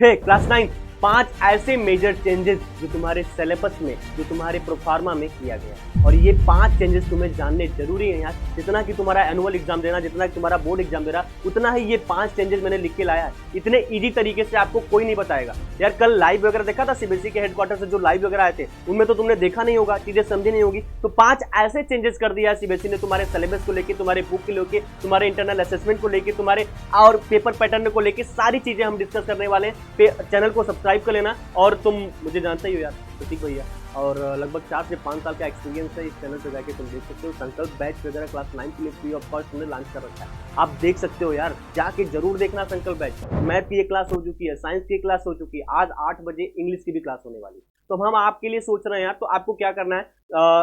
हे class 9, 5 ऐसे major changes जो तुम्हारे सिलेबस में, जो तुम्हारे प्रोफार्मा में किया गया, और ये 5 चेंजेस तुम्हें जानने जरूरी है यार। जितना कि तुम्हारा एनुअल एग्जाम देना, जितना कि तुम्हारा बोर्ड एग्जाम देना, उतना ही ये 5 चेंजेस मैंने लिख के लाया है। इतने इजी तरीके से आपको कोई नहीं बताएगा यार। कल लाइव वगैरह देखा था सीबीएसई के हेडक्वार्टर से, जो लाइव वगैरह आए थे उनमें तो तुमने देखा नहीं होगा, चीजें समझी नहीं होगी। तो 5 ऐसे चेंजेस कर दिया सीबीएसई ने तुम्हारे सिलेबस को लेकर, तुम्हारे बुक को लेकर, तुम्हारे इंटरनल असेसमेंट को लेकर, तुम्हारे और पेपर पैटर्न को लेकर, सारी चीजें हम डिस्कस करने वाले हैं। चैनल को सब्सक्राइब कर लेना। और तुम मुझे जानते ही हो यार, प्रतीक भैया, और लगभग 4 से 5 साल का एक्सपीरियंस है इस चैनल पे। जाके तुम देख सकते हो संकल्प बैच वगैरह क्लास 9 के लिए फ्री ऑफ कॉस्ट हमने लॉन्च कर रखा है। आप देख सकते हो यार, जाके जरूर देखना संकल्प बैच। मैथ की एक क्लास हो चुकी है, साइंस की क्लास हो चुकी है, आज 8 बजे इंग्लिश की भी क्लास होने वाली है। तो हम आपके लिए सोच रहे हैं यार। तो आपको क्या करना है,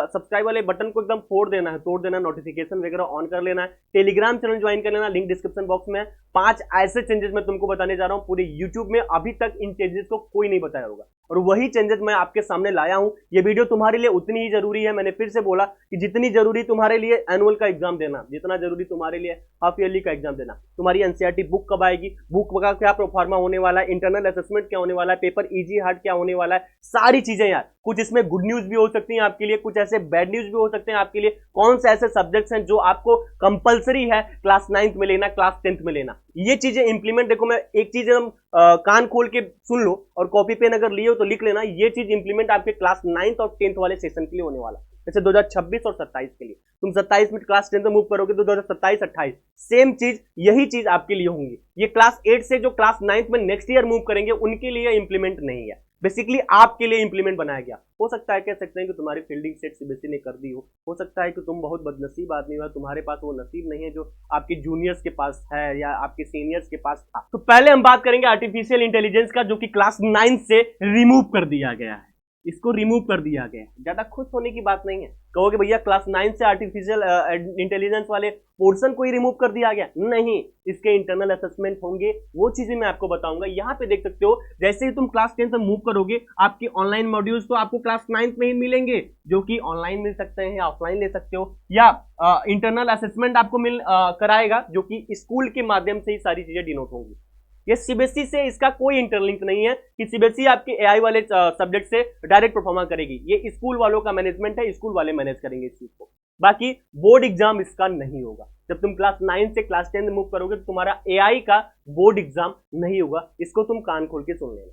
सब्सक्राइब वाले बटन को एकदम फोड़ देना है, तोड़ देना है, नोटिफिकेशन वगैरह ऑन कर लेना है, टेलीग्राम चैनल ज्वाइन कर लेना, लिंक डिस्क्रिप्शन बॉक्स में है। 5 ऐसे चेंजेस मैं तुमको बताने जा रहा हूं, पूरे यूट्यूब में अभी तक इन चेंजेस को कोई नहीं बताया होगा, और वही चेंजेस मैं आपके सामने लाया हूं। ये वीडियो तुम्हारे लिए उतनी ही जरूरी है। मैंने फिर से बोला कि जितनी जरूरी तुम्हारे लिए एनुअल का एग्जाम देना, जितना जरूरी तुम्हारे लिए हाफ ईयरली का एग्जाम देना। तुम्हारी एनसीईआरटी बुक कब आएगी, बुक का क्या प्रोफार्मा होने वाला है, इंटरनल असेसमेंट क्या होने वाला है, पेपर इजी हार्ड क्या होने वाला है, सारी चीजें यार। कुछ इसमें गुड न्यूज भी हो सकती है आपके लिए, कुछ ऐसे बैड न्यूज भी हो सकते हैं आपके लिए। कौन से ऐसे सब्जेक्ट्स हैं जो आपको कंपलसरी है क्लास 9th में लेना, क्लास 10th में लेना, ये चीजें इंप्लीमेंट। देखो, मैं एक चीज हम कान खोल के सुन लो और कॉपी पेन अगर लिए हो तो लिख लेना, ये चीज इंप्लीमेंट आपके क्लास 9th और 10th वाले सेशन के लिए होने वाला है। जैसे 2026 और 27 के लिए, तुम 27 में क्लास 10 में मूव करोगे तो 2027-28 सेम चीज, यही चीज आपके लिए होंगी। ये क्लास 8 से जो क्लास 9th में नेक्स्ट ईयर मूव करेंगे उनके लिए इंप्लीमेंट नहीं है, बेसिकली आपके लिए इंप्लीमेंट बनाया गया। हो सकता है, कह सकते हैं कि तुम्हारी फील्डिंग सेट सीबीएसई ने कर दी हो सकता है कि तुम बहुत बदनसीब आदमी हो, तुम्हारे पास वो नसीब नहीं है जो आपके जूनियर्स के पास है या आपके सीनियर्स के पास था। तो पहले हम बात करेंगे आर्टिफिशियल इंटेलिजेंस का, जो कि क्लास 9 से रिमूव कर दिया गया है। इसको रिमूव कर दिया गया है, ज्यादा खुश होने की बात नहीं है। कहोगे भैया क्लास 9 से आर्टिफिशियल इंटेलिजेंस वाले पोर्शन को ही रिमूव कर दिया गया, नहीं, इसके इंटरनल असेसमेंट होंगे, वो चीजें मैं आपको बताऊंगा। यहाँ पे देख सकते हो, जैसे ही तुम क्लास 10 से मूव करोगे, आपके ऑनलाइन मॉड्यूल्स तो आपको क्लास 9 में ही मिलेंगे, जो कि ऑनलाइन मिल सकते हैं या ऑफलाइन ले सकते हो, या इंटरनल असेसमेंट आपको कराएगा, जो कि स्कूल के माध्यम से ही सारी चीजें डिनोट होंगी। ये सीबीएसई से इसका कोई इंटरलिंक नहीं है कि सीबीएसई आपके एआई वाले सब्जेक्ट से डायरेक्ट परफॉर्मा करेगी। ये स्कूल वालों का मैनेजमेंट है, स्कूल वाले मैनेज करेंगे इस चीज को। बाकी बोर्ड एग्जाम इसका नहीं होगा। जब तुम क्लास 9 से क्लास 10 में मूव करोगे तो तुम्हारा एआई का बोर्ड एग्जाम नहीं होगा। इसको तुम कान खोल के सुन लेना,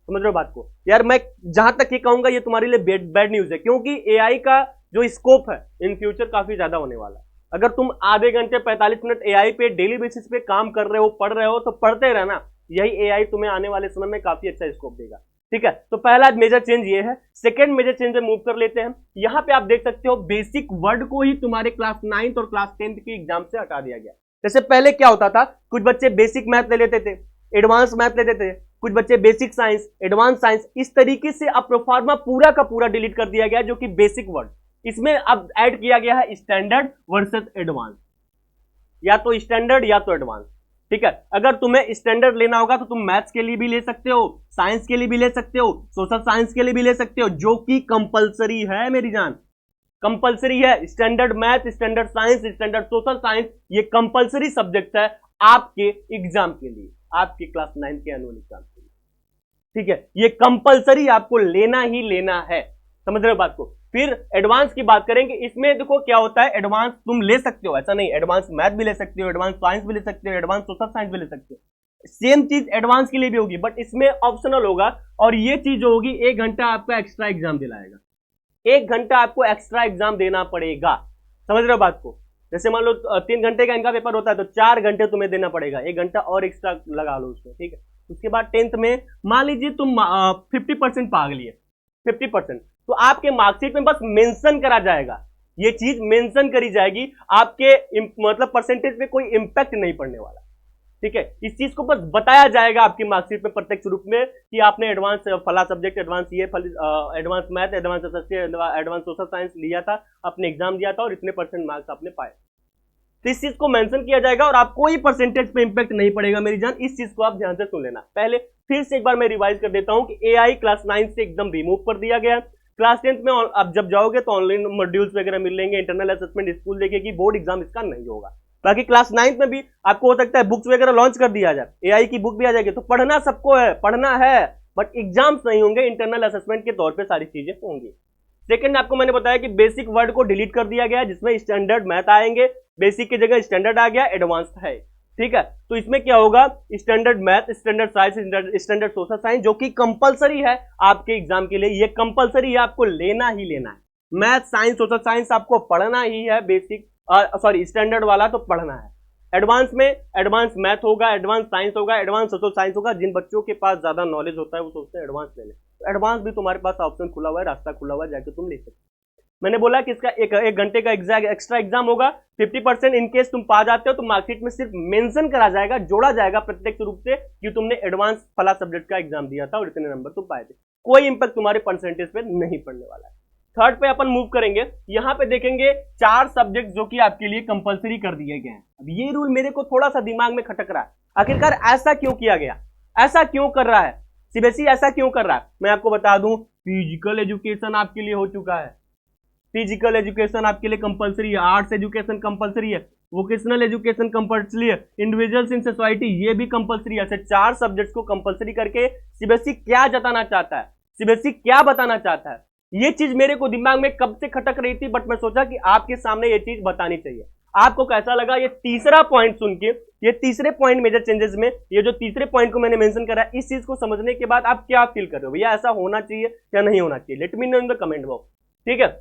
समझ रहे हो बात को यार। मैं जहां तक ये कहूंगा, ये तुम्हारे लिए बैड न्यूज है, क्योंकि एआई का जो स्कोप है इन फ्यूचर काफी ज्यादा होने वाला है। अगर तुम आधे घंटे 45 मिनट एआई पे डेली बेसिस पे काम कर रहे हो, पढ़ रहे हो, तो पढ़ते रहना, यही एआई तुम्हें आने वाले समय में काफी अच्छा स्कोप देगा। ठीक है, तो पहला मेजर चेंज ये है। सेकंड मेजर चेंज मूव कर लेते हैं। यहां पे आप देख सकते हो, बेसिक वर्ड को ही तुम्हारे क्लास 9th और क्लास 10th के एग्जाम से हटा दिया गया। जैसे पहले क्या होता था, कुछ बच्चे बेसिक मैथ ले लेते थे, एडवांस मैथ ले लेते थे, कुछ बच्चे बेसिक साइंस, एडवांस साइंस, इस तरीके से अब प्रोफार्मा पूरा का पूरा डिलीट कर दिया गया, जो कि बेसिक वर्ड। इसमें अब ऐड किया गया है स्टैंडर्ड वर्सेस एडवांस, या तो स्टैंडर्ड या तो एडवांस। ठीक है, अगर तुम्हें स्टैंडर्ड लेना होगा तो तुम मैथ्स के लिए भी ले सकते हो, साइंस के लिए भी ले सकते हो, सोशल साइंस के लिए भी ले सकते हो, जो कि कंपलसरी है मेरी जान, कंपलसरी है। Standard math, standard science, standard social science, ये कंपलसरी सब्जेक्ट है आपके एग्जाम के लिए, आपके क्लास 9 के एनुअल एग्जाम के लिए। ठीक है, ये कंपलसरी आपको लेना ही लेना है, समझ रहे हो बात को। फिर एडवांस की बात करेंगे। इसमें देखो क्या होता है, एडवांस तुम ले सकते हो, ऐसा नहीं, एडवांस मैथ भी ले सकते हो, एडवांस साइंस भी ले सकते हो, एडवांस सोशल साइंस भी ले सकते हो। सेम चीज एडवांस के लिए भी होगी, बट इसमें ऑप्शनल होगा। और ये चीज होगी, 1 घंटा आपका एक्स्ट्रा एग्जाम दिलाएगा, 1 घंटा आपको एक्स्ट्रा एग्जाम देना पड़ेगा, समझ रहे हो बात को। जैसे मान लो 3 घंटे का इनका पेपर होता है, तो 4 घंटे तुम्हें देना पड़ेगा, 1 घंटा और एक्स्ट्रा लगा लो उसमें। ठीक है, उसके बाद 10th में मान लीजिए तुम 50% पा लिए, 50%, तो आपके मार्कशीट में बस मेंशन करा जाएगा, ये चीज मेंशन करी जाएगी, आपके मतलब परसेंटेज पे कोई इंपैक्ट नहीं पड़ने वाला। ठीक है, इस चीज को बस बताया जाएगा आपकी मार्कशीट में प्रत्यक्ष रूप में कि आपने एडवांस फला सब्जेक्ट, एडवांस ये, advance math, advance advance social science लिया था, आपने एग्जाम दिया था और इतने % मार्क्स आपने पाए। तो इस चीज को मेंशन किया जाएगा और आपको कोई परसेंटेज पे इंपैक्ट नहीं पड़ेगा मेरी जान। इस चीज को आप ध्यान से सुन लेना। पहले फिर से एक बार मैं रिवाइज कर देता हूं कि एआई क्लास 9 से एकदम रिमूव कर दिया गया। क्लास 10th में आप जब जाओगे तो ऑनलाइन मॉड्यूल्स वगैरह मिलेंगे, इंटरनल असेसमेंट स्कूल देखेगी, बोर्ड एग्जाम इसका नहीं होगा। बाकी क्लास 9th में भी आपको हो सकता है बुक्स वगैरह लॉन्च कर दिया जाए, एआई की बुक भी आ जाएगी, तो पढ़ना सबको है, पढ़ना है, बट एग्जाम्स नहीं होंगे, इंटरनल असेसमेंट के तौर पे सारी चीजें होंगी। सेकंड, आपको मैंने बताया कि बेसिक वर्ड को डिलीट कर दिया गया है, जिसमें स्टैंडर्ड मैथ आएंगे, बेसिक की जगह स्टैंडर्ड आ गया, एडवांस है, ठीक है। तो इसमें क्या होगा, standard math, standard science, standard social science, जो कि कंपलसरी है आपके एग्जाम के लिए, ये कंपलसरी है, आपको लेना ही लेना है। मैथ, साइंस, सोशल साइंस आपको पढ़ना ही है, बेसिक सॉरी स्टैंडर्ड वाला तो पढ़ना है। एडवांस में एडवांस मैथ होगा, एडवांस साइंस होगा, एडवांस सोशल साइंस होगा। जिन बच्चों के पास ज्यादा नॉलेज होता है वो सोचते हैं एडवांस ले लें, तो एडवांस भी तुम्हारे पास ऑप्शन खुला हुआ है, रास्ता खुला हुआ है, जाके तुम ले सकते। मैंने बोला कि इसका एक घंटे का एक्स्ट्रा एग्जाम होगा, 50% इनकेस तुम पा जाते हो तो मार्कशीट में सिर्फ मेंशन करा जाएगा, जोड़ा जाएगा प्रत्यक्ष रूप से कि तुमने एडवांस फला सब्जेक्ट का एग्जाम दिया था और इतने नंबर तुम पाए थे। कोई इंपैक्ट तुम्हारे परसेंटेज पे नहीं पड़ने वाला है। थर्ड पे अपन मूव करेंगे, यहां पे देखेंगे 4 सब्जेक्ट जो कि आपके लिए कंपलसरी कर दिए गए हैं। अब ये रूल मेरे को थोड़ा सा दिमाग में खटक रहा है, आखिरकार ऐसा क्यों किया गया, ऐसा क्यों कर रहा है सीबीएसई, ऐसा क्यों कर रहा है? मैं आपको बता दूं, फिजिकल एजुकेशन आपके लिए हो चुका है, फिजिकल एजुकेशन आपके लिए कंपलसरी है, आर्ट्स एजुकेशन कंपलसरी है, वोकेशनल एजुकेशन कंपलसरी है, इंडिविजुअल्स इन सोसाइटी ये भी कंपलसरी है। ऐसे 4 सब्जेक्ट्स को कंपलसरी करके सीबीएसई क्या जताना चाहता है, सीबीएसई क्या बताना चाहता है, ये चीज मेरे को दिमाग में कब से खटक रही थी, बट मैं सोचा कि आपके सामने ये चीज बतानी चाहिए। आपको कैसा लगा ये तीसरा पॉइंट सुन के, ये तीसरे पॉइंट मेजर चेंजेस में, ये जो तीसरे पॉइंट को मैंने मेंशन करा, इस चीज को समझने के बाद आप क्या फील कर रहे हो, भैया ऐसा होना चाहिए या नहीं होना चाहिए? Let me know in the comment box, ठीक है।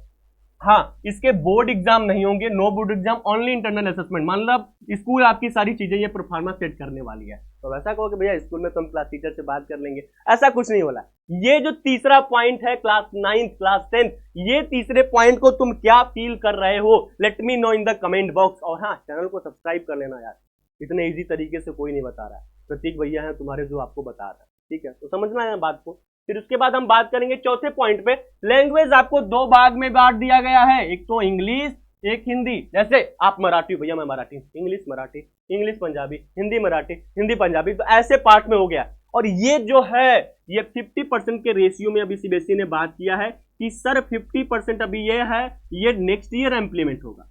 हाँ, इसके बोर्ड एग्जाम नहीं होंगे, no board exam, only internal assessment, मतलब स्कूल आपकी सारी चीजें ये प्रोफार्मा सेट करने वाली है। तो वैसा कहो कि भैया स्कूल में तो हम क्लास टीचर से बात कर लेंगे, ऐसा कुछ नहीं होला। ये जो तीसरा पॉइंट है, क्लास 9 क्लास 10, ये तीसरे पॉइंट को तुम क्या फील कर रहे हो, late me know in the comment box. और हाँ, चैनल को सब्सक्राइब कर लेना यार, इतने ईजी तरीके से कोई नहीं बता रहा है, प्रतीक भैया है तुम्हारे जो आपको बता रहा है, ठीक है, तो समझना है बात को। फिर उसके बाद हम बात करेंगे चौथे पॉइंट पे, लैंग्वेज आपको 2 भाग में बांट दिया गया है, एक तो इंग्लिश, एक हिंदी। जैसे आप मराठी, भैया मैं मराठी, इंग्लिश मराठी, इंग्लिश पंजाबी, हिंदी मराठी, हिंदी पंजाबी, तो ऐसे पार्ट में हो गया। और ये जो है ये 50% के रेशियो में अभी सीबीएसई ने बात किया है कि सर 50% अभी ये है, ये नेक्स्ट ईयर इंप्लीमेंट होगा।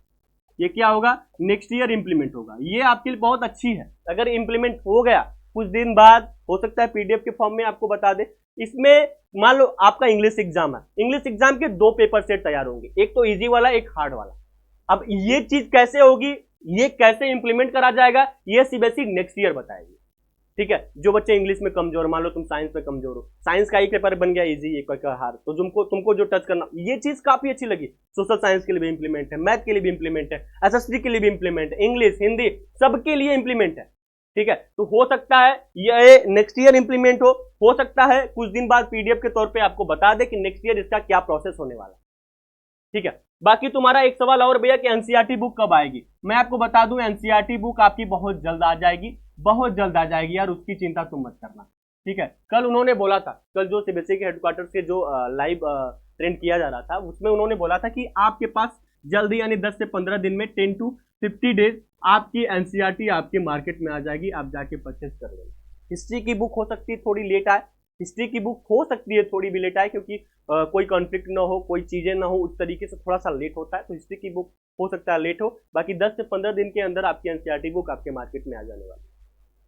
ये क्या होगा, नेक्स्ट ईयर इंप्लीमेंट होगा। ये आपके लिए बहुत अच्छी है, अगर इंप्लीमेंट हो गया कुछ दिन बाद, हो सकता है पीडीएफ के फॉर्म में आपको बता दे। इसमें मान लो आपका इंग्लिश एग्जाम है, इंग्लिश एग्जाम के 2 पेपर सेट तैयार होंगे, एक तो इजी वाला, एक हार्ड वाला। अब ये चीज कैसे होगी, ये कैसे इंप्लीमेंट करा जाएगा, ये सीबीएसई नेक्स्ट ईयर बताएगी, ठीक है। जो बच्चे इंग्लिश में कमजोर, मान लो तुम साइंस में कमजोर हो, साइंस का एक पेपर बन गया इजी, एक हार्ड, तो तुमको जो टच करना, ये चीज काफी अच्छी लगी। सोशल साइंस के लिए भी इंप्लीमेंट है, मैथ के लिए भी इंप्लीमेंट है, एसएसटी के लिए भी इंप्लीमेंट है, इंग्लिश, हिंदी, सबके लिए इंप्लीमेंट है, ठीक है। तो हो सकता है ये नेक्स्ट ईयर इंप्लीमेंट हो सकता है कुछ दिन बाद पीडीएफ के तौर पे आपको बता दे कि नेक्स्ट ईयर इसका क्या प्रोसेस होने वाला है, ठीक है। बाकी तुम्हारा एक सवाल और भैया कि एनसीईआरटी बुक कब आएगी, मैं आपको बता दूं एनसीईआरटी बुक आपकी बहुत जल्द आ जाएगी, बहुत जल्द आ जाएगी यार, उसकी चिंता तुम मत करना, ठीक है। कल उन्होंने बोला था, कल जो सीबीएसई के हेडक्वार्टर से जो लाइव ट्रेंड किया जा रहा था, उसमें उन्होंने बोला था कि आपके पास जल्दी यानी 10 से 15 दिन में 10 to 50 डेज आपकी एनसीईआरटी आपके मार्केट में आ जाएगी, आप जाके परचेज कर लेंगे। हिस्ट्री की बुक हो सकती है थोड़ी लेट आए, हिस्ट्री की बुक हो सकती है थोड़ी भी लेट आए, क्योंकि कोई कॉन्फ्लिक्ट ना हो, कोई चीजें ना हो, उस तरीके से थोड़ा सा लेट होता है, तो हिस्ट्री की बुक हो सकता है लेट हो। बाकी 10 से 15 दिन के अंदर आपकी एनसीईआरटी बुक आपके मार्केट में आ जाने वाली,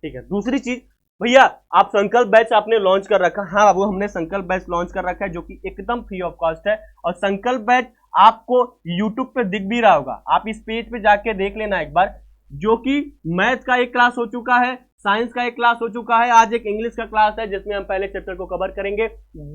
ठीक है। दूसरी चीज भैया, आप संकल्प बैच आपने लॉन्च कर रखा, हाँ बाबू हमने संकल्प बैच लॉन्च कर रखा है, जो कि एकदम फ्री ऑफ कॉस्ट है। और संकल्प बैच आपको यूट्यूब पे दिख भी रहा होगा, आप इस पेज पे जाके देख लेना एक बार, जो कि मैथ का एक क्लास हो चुका है, साइंस का एक क्लास हो चुका है, आज एक इंग्लिश का क्लास है जिसमें हम पहले चैप्टर को कवर करेंगे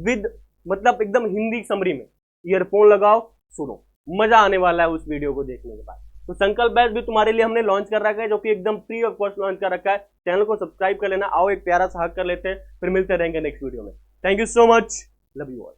विद मतलब एकदम हिंदी समरी में। ईयरफोन लगाओ, सुनो, मजा आने वाला है उस वीडियो को देखने के बाद। तो संकल्प बैच भी तुम्हारे लिए हमने लॉन्च कर रखा है, जो कि एकदम फ्री ऑफ कॉस्ट लॉन्च कर रखा है। चैनल को सब्सक्राइब कर लेना। आओ एक प्यारा सा हक कर लेते हैं, फिर मिलते रहेंगे नेक्स्ट वीडियो में। Thank you so much, love you all.